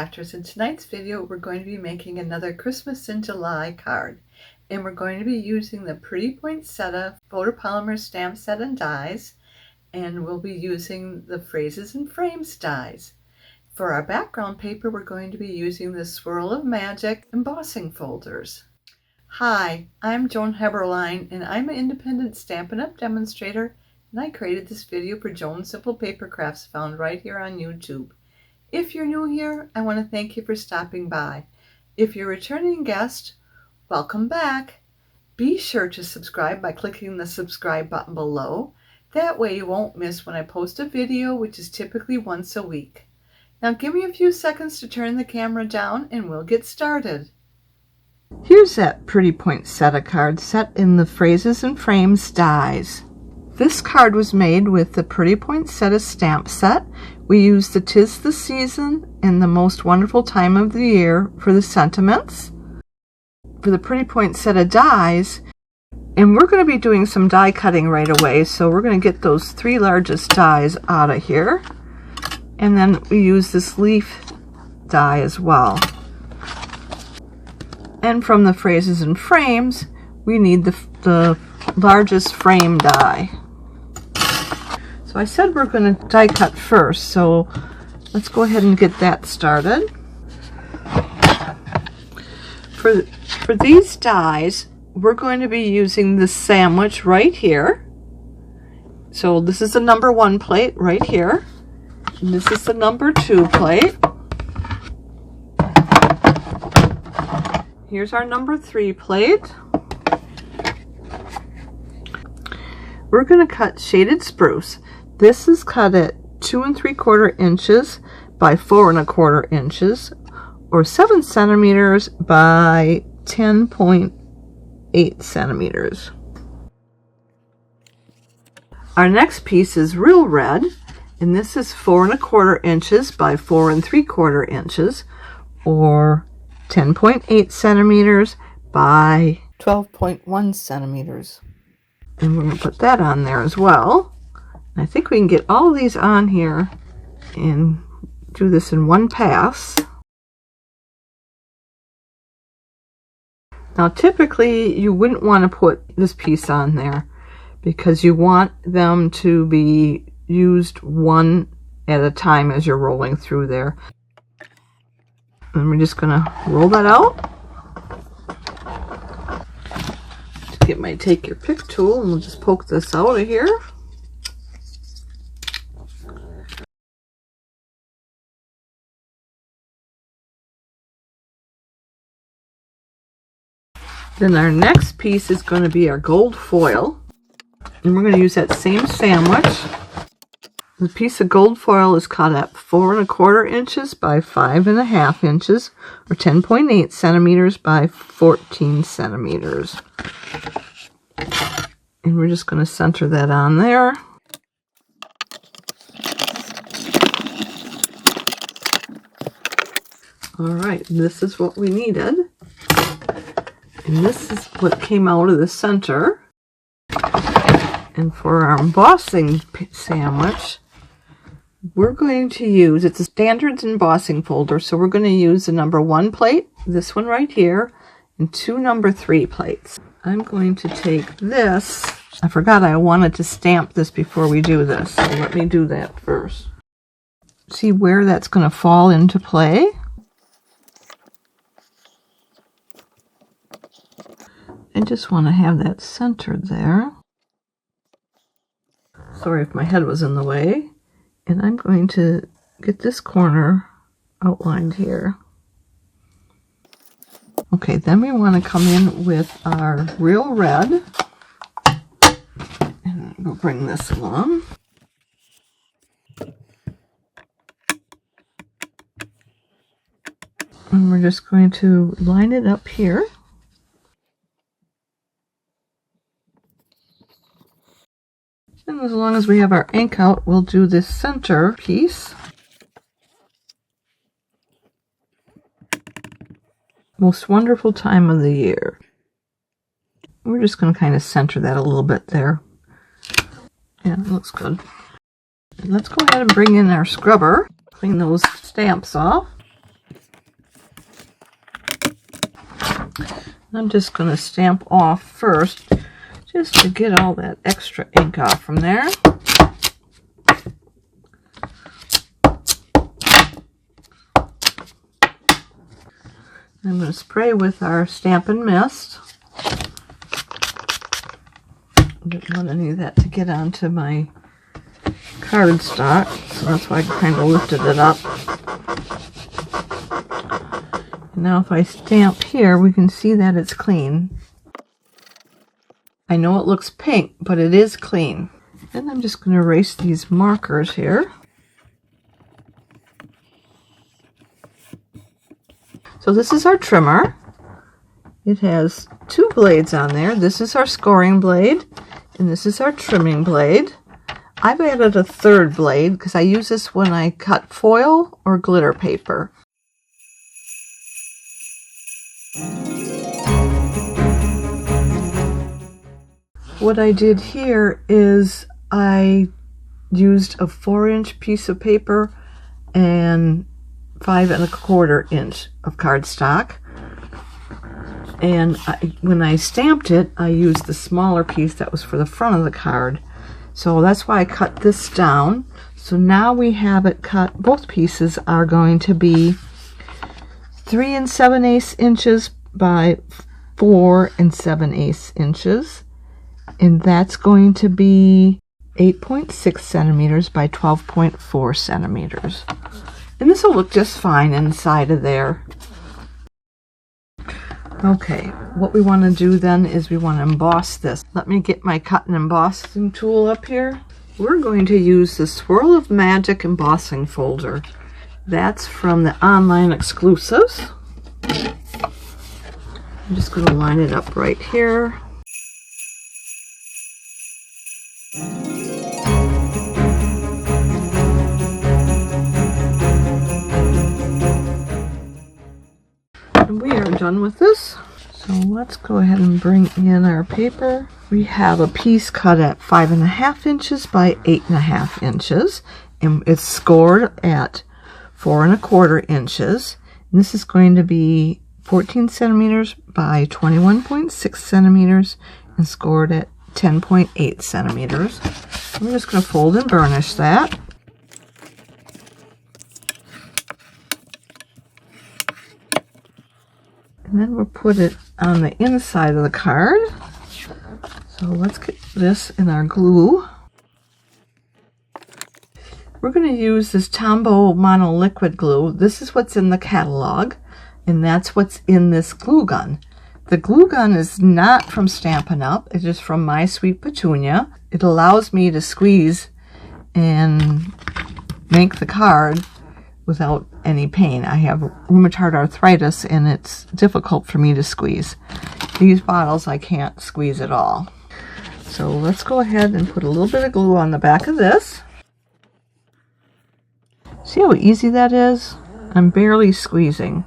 Crafters. In tonight's video, we're going to be making another Christmas in July card. And we're going to be using the Pretty Poinsettia Photopolymer stamp set and dies. And we'll be using the Phrases and Frames dies. For our background paper, we're going to be using the Swirl of Magic embossing folders. Hi, I'm Joan Heberlein, and I'm an independent Stampin' Up! Demonstrator, and I created this video for Joan Simple Paper Crafts, found right here on YouTube. If you're new here, I want to thank you for stopping by. If you're a returning guest, welcome back. Be sure to subscribe by clicking the subscribe button below. That way you won't miss when I post a video, which is typically once a week. Now give me a few seconds to turn the camera down and we'll get started. Here's that Pretty Poinsettia card set in the Phrases and Frames dies. This card was made with the Pretty Poinsettia stamp set. We used the 'Tis the Season and the Most Wonderful Time of the Year for the sentiments. For the Pretty Poinsettia dies, and we're going to be doing some die cutting right away, so we're going to get those 3 largest dies out of here. And then we use this leaf die as well. And from the Phrases and Frames, we need the largest frame die. So I said we're going to die cut first, so let's go ahead and get that started. For these dies, we're going to be using the sandwich right here. So this is the number 1 plate right here. And this is the number 2 plate. Here's our number 3 plate. We're going to cut shaded spruce. This is cut at 2 3/4 inches by 4 1/4 inches, or 7 centimeters by 10.8 centimeters. Our next piece is Real Red, and this is 4 1/4 inches by 4 3/4 inches, or 10.8 centimeters by 12.1 centimeters. And we're going to put that on there as well. And I think we can get all these on here and do this in one pass. Now typically you wouldn't want to put this piece on there because you want them to be used one at a time as you're rolling through there. And we're just going to roll that out. Get my take your pick tool and we'll just poke this out of here. Then our next piece is going to be our gold foil, and we're going to use that same sandwich. The piece of gold foil is cut at 4 1/4 inches by 5 1/2 inches, or 10.8 centimeters by 14 centimeters. And we're just going to center that on there. Alright, this is what we needed. And this is what came out of the center. And for our embossing sandwich, we're going to use, it's a standards embossing folder, so we're going to use the number 1 plate, this one right here, and 2 number 3 plates. I'm going to take this. I forgot I wanted to stamp this before we do this, so let me do that first. See where that's going to fall into play? I just want to have that centered there. Sorry if my head was in the way. And I'm going to get this corner outlined here. Okay, then we want to come in with our Real Red. And we'll bring this along. And we're just going to line it up here. And as long as we have our ink out, we'll do this center piece. Most wonderful time of the year. We're just going to kind of center that a little bit there. Yeah, it looks good. And let's go ahead and bring in our scrubber. Clean those stamps off. I'm just going to stamp off first, just to get all that extra ink off from there. I'm going to spray with our Stampin' Mist. I didn't want any of that to get onto my cardstock, so that's why I kind of lifted it up. And now if I stamp here, we can see that it's clean. I know it looks pink, but it is clean. And I'm just going to erase these markers here. So this is our trimmer. It has 2 blades on there. This is our scoring blade, and this is our trimming blade. I've added a 3rd blade because I use this when I cut foil or glitter paper. What I did here is I used a 4-inch piece of paper and 5 1/4 inch of cardstock, and when I stamped it, I used the smaller piece that was for the front of the card. So that's why I cut this down. So now we have it cut. Both pieces are going to be 3 7/8 inches by 4 7/8 inches, and that's going to be 8.6 centimeters by 12.4 centimeters. And this will look just fine inside of there. Okay, what we want to do then is we want to emboss this. Let me get my cut and embossing tool up here. We're going to use the Swirl of Magic embossing folder. That's from the online exclusives. I'm just going to line it up right here. And we are done with this. So let's go ahead and bring in our paper. We have a piece cut at 5 1/2 inches by 8 1/2 inches, and it's scored at 4 1/4 inches. And this is going to be 14 centimeters by 21.6 centimeters and scored at 10.8 centimeters. I'm just going to fold and burnish that. And then we'll put it on the inside of the card. So let's get this in our glue. We're going to use this Tombow Mono Liquid Glue. This is what's in the catalog, and that's what's in this glue gun. The glue gun is not from Stampin' Up. It is from My Sweet Petunia. It allows me to squeeze and make the card without any pain. I have rheumatoid arthritis and it's difficult for me to squeeze. These bottles I can't squeeze at all. So let's go ahead and put a little bit of glue on the back of this. See how easy that is? I'm barely squeezing.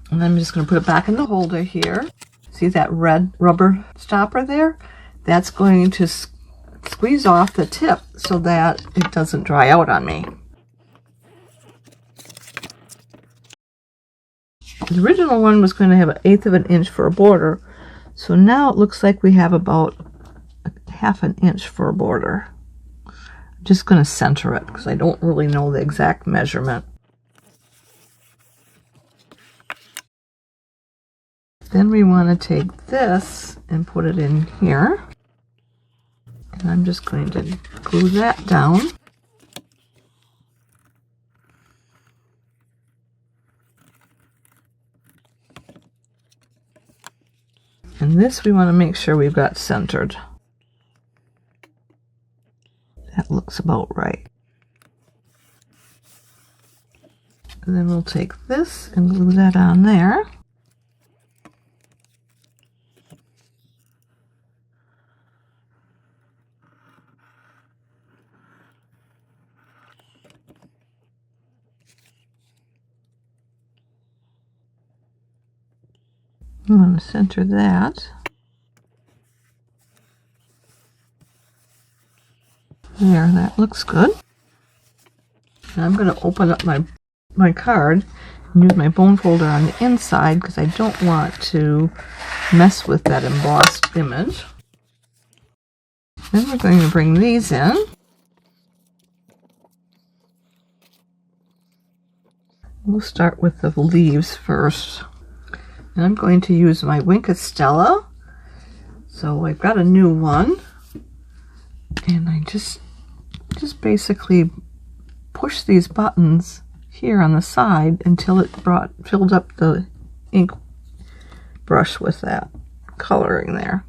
And I'm just going to put it back in the holder here. See that red rubber stopper there? That's going to squeeze off the tip so that it doesn't dry out on me. The original one was going to have 1/8 of an inch for a border, so now it looks like we have about 1/2 an inch for a border. I'm just going to center it because I don't really know the exact measurement. Then we want to take this and put it in here. And I'm just going to glue that down. And this we want to make sure we've got centered. That looks about right. And then we'll take this and glue that on there. I'm going to center that. There, that looks good. And I'm going to open up my card Use my bone folder on the inside because I don't want to mess with that embossed image. Then we're going to bring these in. We'll start with the leaves first. And I'm going to use my Stella. So I've got a new one. And I just basically push these buttons here on the side until it filled up the ink brush with that coloring there.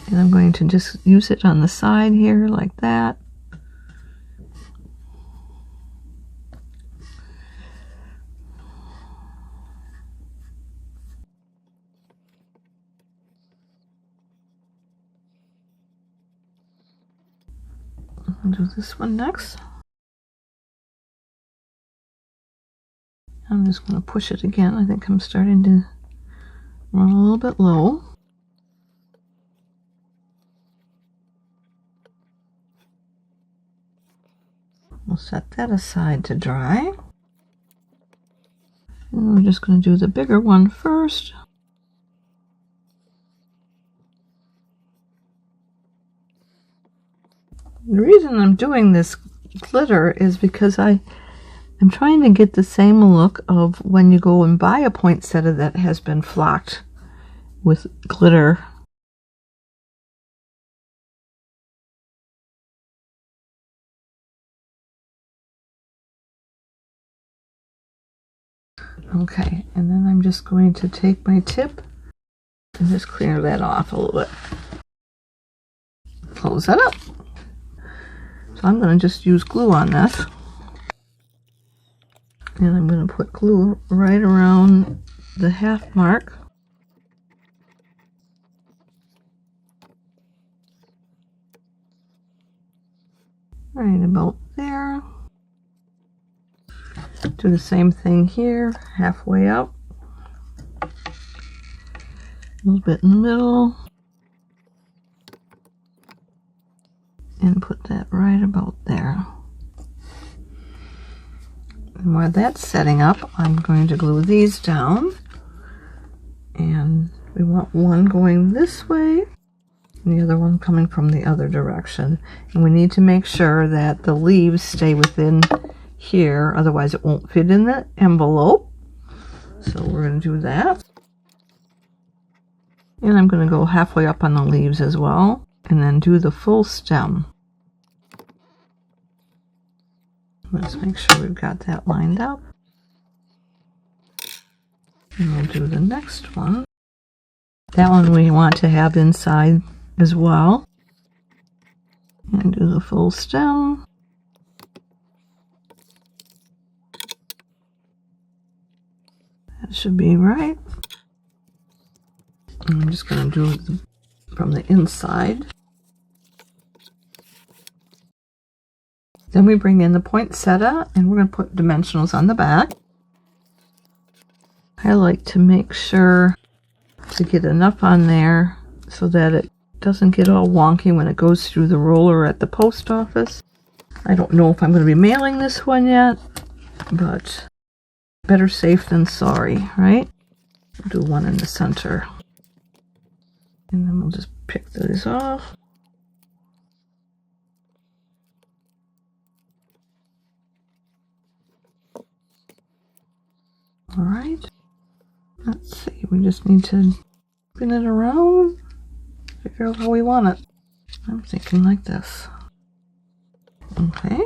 And I'm going to just use it on the side here like that. I'll do this one next. I'm just going to push it again. I think I'm starting to run a little bit low. We'll set that aside to dry. And we're just going to do the bigger one first. The reason I'm doing this glitter is because I'm trying to get the same look of when you go and buy a poinsettia that has been flocked with glitter. Okay, and then I'm just going to take my tip and just clear that off a little bit. Close that up. So I'm going to just use glue on this. And I'm going to put glue right around the half mark. Right about there. Do the same thing here, halfway up. A little bit in the middle. And put that right about there. And while that's setting up, I'm going to glue these down. And we want one going this way and the other one coming from the other direction. And we need to make sure that the leaves stay within here, otherwise it won't fit in the envelope. So we're going to do that. And I'm going to go halfway up on the leaves as well, and then do the full stem. Let's make sure we've got that lined up. And we'll do the next one. That one we want to have inside as well. And do the full stem. That should be right. And I'm just going to do it from the inside. Then we bring in the poinsettia and we're going to put dimensionals on the back. I like to make sure to get enough on there so that it doesn't get all wonky when it goes through the roller at the post office. I don't know if I'm going to be mailing this one yet, but better safe than sorry, right? We'll do one in the center. And then we'll just pick these off. All right. Let's see, we just need to spin it around, figure out how we want it. I'm thinking like this. Okay.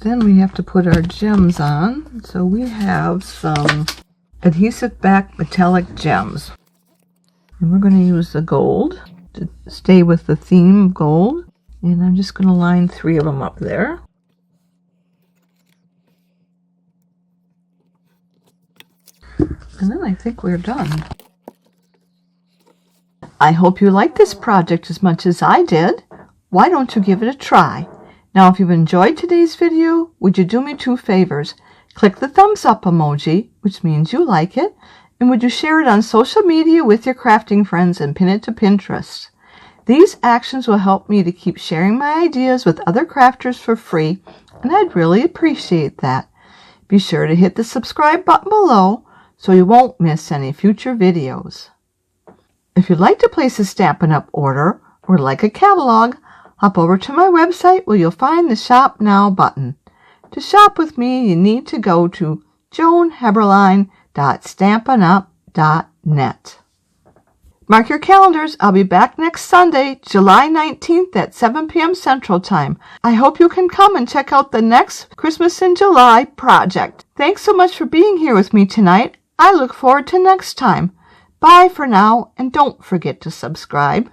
Then we have to put our gems on. So we have some adhesive back metallic gems. And we're going to use the gold to stay with the theme of gold. And I'm just going to line 3 of them up there. And then I think we're done. I hope you liked this project as much as I did. Why don't you give it a try? Now, if you've enjoyed today's video, would you do me 2 favors? Click the thumbs up emoji, which means you like it, and would you share it on social media with your crafting friends and pin it to Pinterest? These actions will help me to keep sharing my ideas with other crafters for free, and I'd really appreciate that. Be sure to hit the subscribe button below so you won't miss any future videos. If you'd like to place a Stampin' Up! Order or like a catalog, hop over to my website where you'll find the Shop Now button. To shop with me, you need to go to joanheberlein.stampinup.net. Mark your calendars. I'll be back next Sunday, July 19th at 7 p.m. Central Time. I hope you can come and check out the next Christmas in July project. Thanks so much for being here with me tonight. I look forward to next time. Bye for now, and don't forget to subscribe.